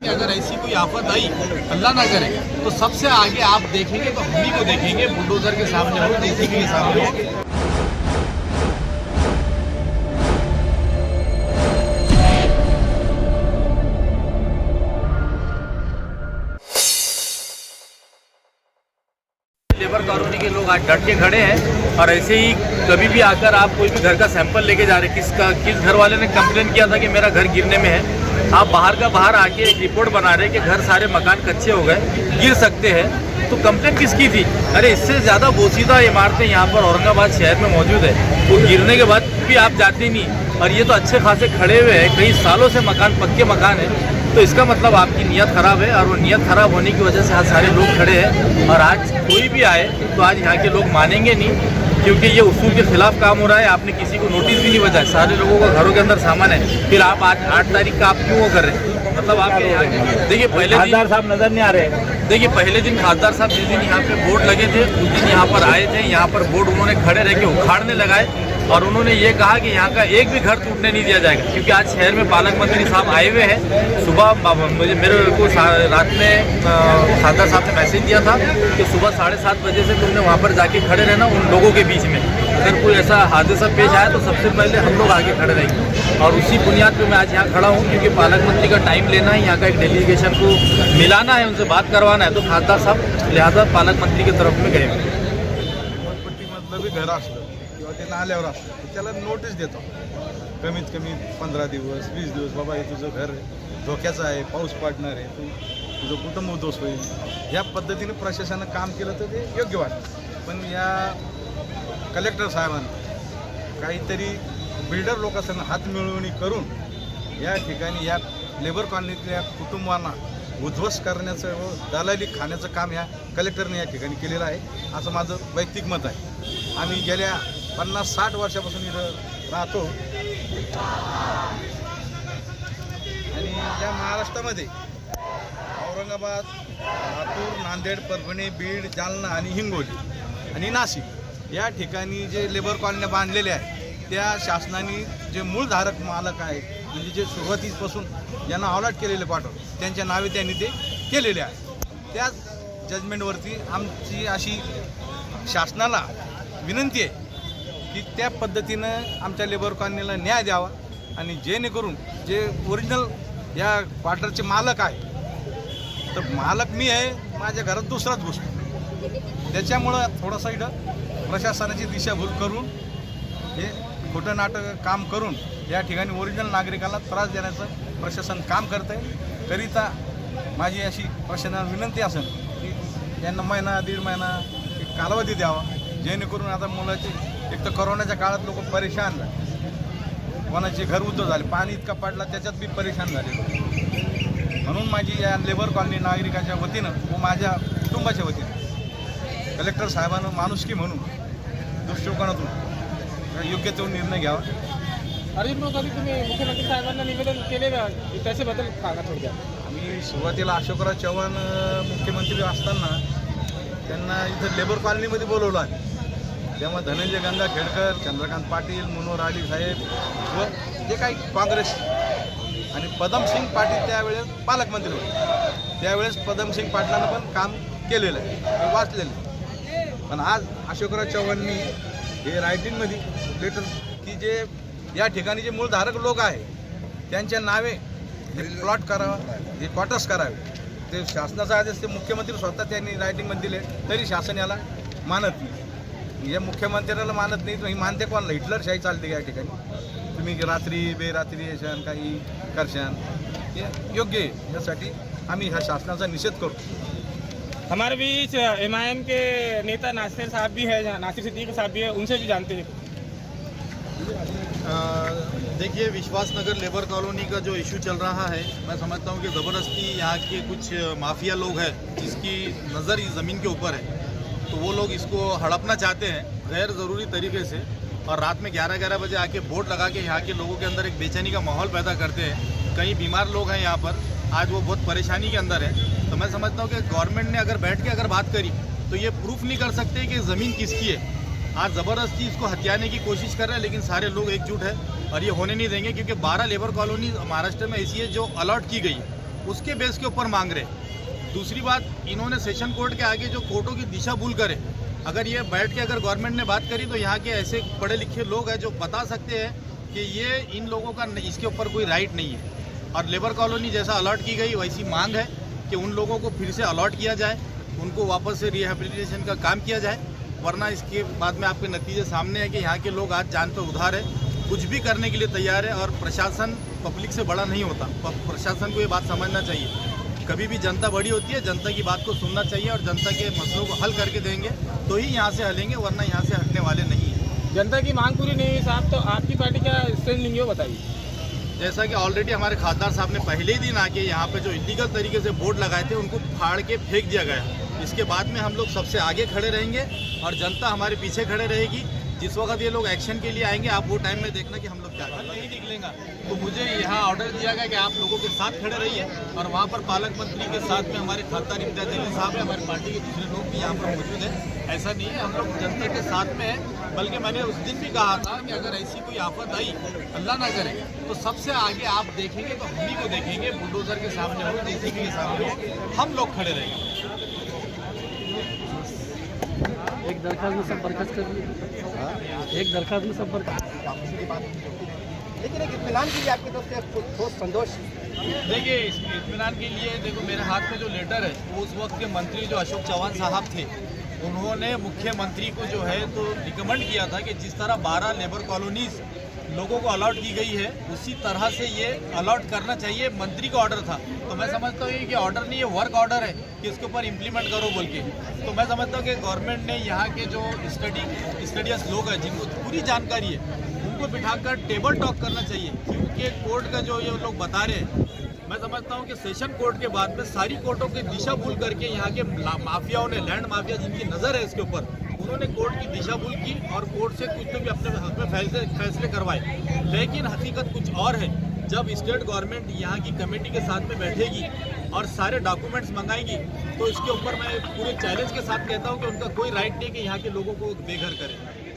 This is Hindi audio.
अगर ऐसी कोई आफत आई, अल्लाह ना करे, तो सबसे आगे आप देखेंगे तो हम ही को देखेंगे, बुलडोजर के सामने हो, जेसीबी के सामने हो। लेबर कॉलोनी के लोग आज डट के खड़े हैं और ऐसे ही कभी भी आकर आप कोई भी घर का सैंपल लेके जा रहे, किस घर वाले ने कंप्लेन किया था कि मेरा घर गिरने में है, आप बाहर का बाहर आके एक रिपोर्ट बना रहे कि घर सारे मकान कच्चे हो गए, गिर सकते हैं, तो कंप्लेन किसकी थी? अरे इससे ज़्यादा बोसीदा इमारतें यहाँ पर औरंगाबाद शहर में मौजूद है, वो गिरने के बाद भी आप जाते नहीं, और ये तो अच्छे खासे खड़े हुए हैं, कई सालों से मकान पक्के मकान है, तो इसका मतलब आपकी नीयत ख़राब है, और वो नीयत ख़राब होने की वजह से आज सारे लोग खड़े हैं। और आज कोई भी आए तो आज यहाँ के लोग मानेंगे नहीं, क्योंकि ये उसूल के खिलाफ काम हो रहा है। आपने किसी को नोटिस भी नहीं बजाया, सारे लोगों का घरों के अंदर सामान है, फिर आप आज 8 तारीख का आप क्यों वो कर रहे हैं? मतलब आपके यहाँ देखिए पहले खासदार साहब नजर नहीं आ रहे। देखिए पहले दिन खासदार साहब जिस दिन यहाँ पे बोर्ड लगे थे उस दिन यहाँ पर आए थे, यहाँ पर बोर्ड उन्होंने खड़े रह के उखाड़ने लगाए, और उन्होंने ये कहा कि यहाँ का एक भी घर टूटने नहीं दिया जाएगा, क्योंकि आज शहर में पालक मंत्री साहब आए हुए हैं। सुबह मेरे को रात में खासदार साहब ने मैसेज दिया था कि सुबह 7:30 बजे से तुमने वहाँ पर जाके खड़े रहना उन लोगों के बीच में, अगर कोई ऐसा हादसा पेश आया तो सबसे पहले हम लोग आगे खड़े रहेंगे। और उसी बुनियाद पर मैं आज यहाँ खड़ा हूँ, क्योंकि पालक मंत्री का टाइम लेना है, यहाँ का एक डेलीगेशन को मिलाना है, उनसे बात करवाना है, तो खासदार साहब लिहाजा पालक मंत्री की तरफ में गए। ते नाल्यावर असतं त्याला नोटीस देतो, कमीत कमी 15 दिवस 20 दिवस, बाबा हे तुझं घर धोक्याचं आहे, पाऊस पडणार आहे, तुझं कुटुंब उद्ध्वस्त होईल, या पद्धतीने प्रशासनानं काम केलं तर ते योग्य वाटतं। पण या कलेक्टर साहेबांनी काहीतरी बिल्डर लोकांसंग हात मिळवणी करून या ठिकाणी या लेबर कॉलनीतल्या कुटुंबांना उद्ध्वस्त करण्याचं व दलाली खाण्याचं काम या कलेक्टरने या ठिकाणी केलेलं आहे, असं माझं वैयक्तिक मत आहे। आम्ही गेल्या 50-60 वर्षापासून इथं राहतो, आणि या महाराष्ट्रामध्ये औरंगाबाद, लातूर, नांदेड, परभणी, बीड, जालना आणि हिंगोली आणि नाशिक या ठिकाणी जे लेबर कॉलन्या बांधलेल्या आहेत, त्या शासनाने जे मूळधारक मालक आहेत, म्हणजे जे सुरुवातीपासून ज्यांना अलॉट केलेले क्वार्टर त्यांच्या नावे त्यांनी ते केलेले आहे, त्याच जजमेंटवरती आमची अशी शासनाला विनंती आहे की त्या पद्धतीनं आमच्या लेबर कॉलनीला न्याय द्यावा, आणि जेणेकरून जे ओरिजिनल या क्वार्टरचे मालक आहे, तर मालक मी आहे, माझ्या घरात दुसराच घुसतो, त्याच्यामुळं थोडंसं इथं प्रशासनाची दिशाभूल करून हे खोटं नाटक काम करून या ठिकाणी ओरिजिनल नागरिकांना त्रास देण्याचं प्रशासन काम करतं आहे। करिता माझी अशी प्रशासनाला विनंती असेल की यांना महिना 1.5 महिना एक कालावधी द्यावा, जेणेकरून आता मुलाची एक तर कोरोनाच्या काळात लोक परेशान झाले, कोणाचे घर उद्धव झाले, पाणी इतका पडला त्याच्यात बी परेशान झाले, म्हणून माझी या लेबर कॉलनी नागरिकाच्या वतीनं व माझ्या कुटुंबाच्या वतीनं कलेक्टर साहेबांना माणुसकी म्हणून दृष्टिकोनातून योग्य तो निर्णय घ्यावा। अर्जुन भाऊ, कधी तुम्ही मुख्यमंत्री साहेबांना निवेदन केले त्याच्याबद्दल सांगा थोडक्यात। आम्ही सुरुवातीला अशोकराव चव्हाण मुख्यमंत्री असताना त्यांना इथं लेबर कॉलनीमध्ये बोलवलं आहे, तेव्हा धनंजय गंगाखेडकर, चंद्रकांत पाटील, मनोहर आली साहेब व जे काही काँग्रेस आणि पदमसिंग पाटील त्यावेळेस पालकमंत्री होते, त्यावेळेस पदमसिंग पाटलांना पण काम केलेलं आहे, वाचलेलं आहे। पण आज अशोकराव चव्हाणांनी हे रायटिंगमध्ये लेटर की जे या ठिकाणी जे मूळधारक लोक आहे त्यांच्या नावे प्लॉट करावा, हे क्वार्टर्स करावे, ते शासनाचा आदेश ते मुख्यमंत्री स्वतः त्यांनी रायटिंगमध्ये दिले, तरी शासन याला मानत नाही। या मुख्यमंत्र्याला मानत नाही, तुम्ही मानते कोणाला? हिटलरशाही चालते या ठिकाणी, तुम्ही रात्री बेरात्री येशान काही करशान, हे योग्य आहे, यासाठी आम्ही ह्या शासनाचा निषेध करू। हमारे बीच MIM के नेता नासिर साहब भी है, नासिर सिद्दीकी साहब भी है, उनसे भी जानते हैं। देखिए, विश्वासनगर लेबर कॉलोनी का जो इशू चल रहा है, मैं समझता हूँ कि ज़बरदस्ती यहाँ के कुछ माफिया लोग हैं जिसकी नज़र इस ज़मीन के ऊपर है, तो वो लोग इसको हड़पना चाहते हैं गैर ज़रूरी तरीके से, और रात में 11-11 बजे आके बोर्ड लगा के यहाँ के लोगों के अंदर एक बेचैनी का माहौल पैदा करते हैं। कई बीमार लोग हैं यहाँ पर, आज वो बहुत परेशानी के अंदर है। तो मैं समझता हूँ कि गवर्नमेंट ने अगर बैठ के अगर बात करी तो ये प्रूफ नहीं कर सकते कि ज़मीन किसकी है। आज ज़बरदस्ती इसको हथियाने की कोशिश कर रहे हैं, लेकिन सारे लोग एकजुट है और ये होने नहीं देंगे, क्योंकि 12 लेबर कॉलोनी महाराष्ट्र में ऐसी है जो अलॉट की गई, उसके बेस के ऊपर मांग रहे हैं। दूसरी बात, इन्होंने सेशन कोर्ट के आगे जो कोर्टों की दिशा भूल करे, अगर ये बैठ के अगर गवर्नमेंट ने बात करी तो यहाँ के ऐसे पढ़े लिखे लोग हैं जो बता सकते हैं कि ये इन लोगों का इसके ऊपर कोई राइट नहीं है। और लेबर कॉलोनी जैसा अलॉट की गई वैसी मांग है कि उन लोगों को फिर से अलॉट किया जाए, उनको वापस से रिहेबिलिटेशन का काम किया जाए, वरना इसके बाद में आपके नतीजे सामने है कि यहाँ के लोग आज जान पे उधार है, कुछ भी करने के लिए तैयार है। और प्रशासन पब्लिक से बड़ा नहीं होता, प्रशासन को ये बात समझना चाहिए। कभी भी जनता बड़ी होती है, जनता की बात को सुनना चाहिए और जनता के मसलों को हल करके देंगे तो ही यहाँ से हलेंगे, वरना यहाँ से हटने वाले नहीं हैं। जनता की मांग पूरी नहीं हुई साहब, तो आपकी पार्टी क्या स्टैंड लेंगे वो बताइए। जैसा कि ऑलरेडी हमारे खासदार साहब ने पहले ही दिन आके यहाँ पे जो इलीगल तरीके से बोर्ड लगाए थे उनको फाड़ के फेंक दिया गया। इसके बाद में हम लोग सबसे आगे खड़े रहेंगे और जनता हमारे पीछे खड़े रहेगी। जिस वक्त ये लोग एक्शन के लिए आएंगे, आप वो टाइम में देखना कि हम लोग क्या नहीं निकलेंगे। तो मुझे यहाँ ऑर्डर दिया गया कि आप लोगों के साथ खड़े रहिए और वहाँ पर पालक मंत्री के साथ में हमारे खासदार इम्तियाज अली साहब है, हमारी पार्टी के दूसरे लोग भी यहाँ पर मौजूद हैं। ऐसा नहीं है, हम लोग जनता के साथ में हैं, बल्कि मैंने उस दिन भी कहा था कि अगर ऐसी कोई आफत आई, अल्लाह ना करे, तो सबसे आगे आप देखेंगे तो हम ही को देखेंगे, बुलडोजर के सामने हो, जेसीबी के सामने हो, हम लोग खड़े रहेंगे। एक दरखास्त में सब बर्खास्त कर दिए, एक दरखास्त में सब लेकिन एक इत्मीनान के लिए आपकी तरफ से ठोस संतोष। देखिए, इस इत्मीनान के लिए देखो मेरे हाथ में जो लेटर है वो उस वक्त के मंत्री जो अशोक चौहान साहब थे, उन्होंने मुख्यमंत्री को जो है तो रिकमेंड किया था कि जिस तरह 12 लेबर कॉलोनीज लोगों को अलॉट की गई है उसी तरह से ये अलॉट करना चाहिए। मंत्री का ऑर्डर था, तो मैं समझता हूँ कि ऑर्डर नहीं, ये वर्क ऑर्डर है कि इसके ऊपर इम्प्लीमेंट करो बोल के। तो मैं समझता हूँ कि गवर्नमेंट ने यहाँ के जो स्टडीज लोग हैं जिनको पूरी जानकारी है उनको बिठाकर टेबल टॉक करना चाहिए, क्योंकि कोर्ट का जो ये लोग बता रहे हैं, मैं समझता हूँ कि सेशन कोर्ट के बाद में सारी कोर्टों की दिशा भूल करके यहाँ के माफियाओं ने, लैंड माफिया जिनकी नज़र है इसके ऊपर, उन्होंने कोर्ट की दिशा भूल की और कोर्ट से कुछ तो भी अपने हक में फैसले करवाए। लेकिन हकीकत कुछ और है। जब स्टेट गवर्नमेंट यहाँ की कमेटी के साथ में बैठेगी और सारे डॉक्यूमेंट्स मंगाएगी, तो इसके ऊपर मैं पूरे चैलेंज के साथ कहता हूँ कि उनका कोई राइट नहीं कि यहाँ के लोगों को बेघर करें।